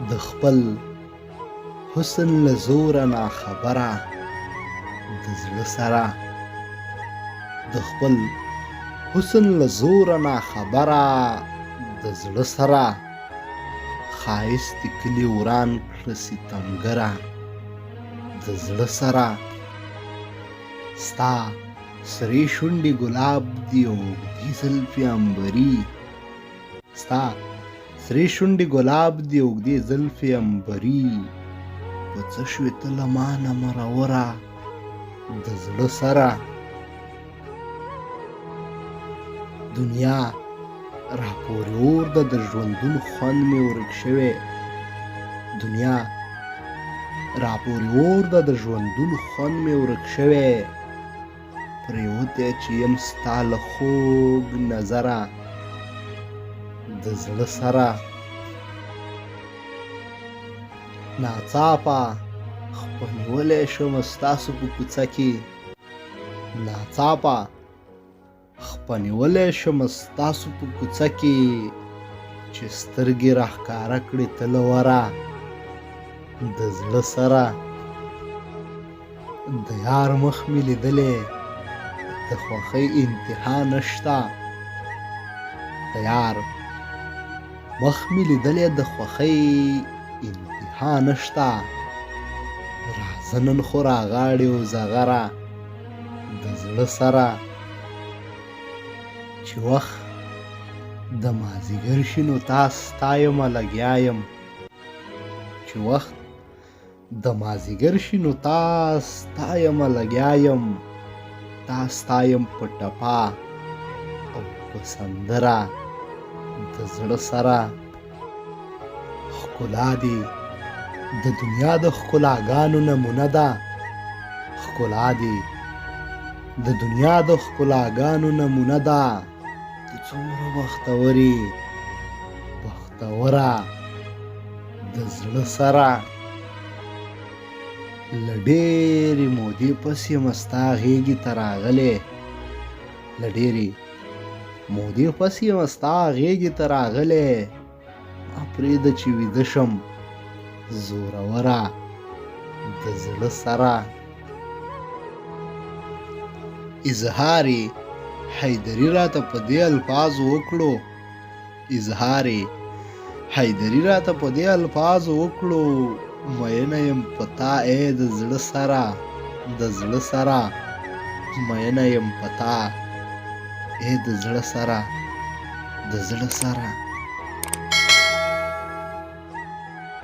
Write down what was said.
د خپل حسن له زوره ناخبره د زړه سره د خپل حسن له زوره ناخبره د زړه سره ښایست د کلي وران کړه ستمګره د زړه سره ستا سرې شونډې ګلاب دي او اوږدې زلفې عنبري ستا سرې شونډې ګلاب دي اوږدې زلفې عنبري په څه شوې ته له مانه مروره د زړه سره دنیا راپورې اور ده د ژوندون خوند مې ورک شوی دنیا راپورې اور ده د ژوندون خوند مې ورک شوی پرېوتی چې یم ستا له خوږ نظره د زړه سره ناڅاپه خپنولی شمه ستاسو په کوڅه کې ناڅاپه خپنولی شمه ستاسو په کوڅه کې چې سترګې راښکاره کړې تلوره د زړه سره د یار مخ مې لیدلی د خوښۍ انتها نشته د یار مخ مې لیدلی د خوښۍ انتها نشته راځه نن خو راغاړې و زغره د زړه سره چې وخت د مازدیګر شي نو تا ستایمه لګیا یم چې وخت د مازدیګر شي نو تا ستایمه لګیا یم تا ستایم په ټپه او په سندره د زړه سره ښکلا دې د دنیا د ښکلاګانو نمونه ده ښکلا دې د دنیا د ښکلاګانو نمونه ده ته څومره بختورې بختوره د زړه سره له ډېرې مودې پس یم ستا غېږې ته راغلی له ډېرې مودې پس یم ستا غېږې ته راغلی ما پرېږده چې ویده شم زوروره د زړه سره اظهار حیدري راته په دې الفاظو وکړو اظهار حیدري راته په دې الفاظو وکړو مینه یم په تا ای د زړه سره د زړه سره مینه یم په تا ای د زړه سره د زړه سره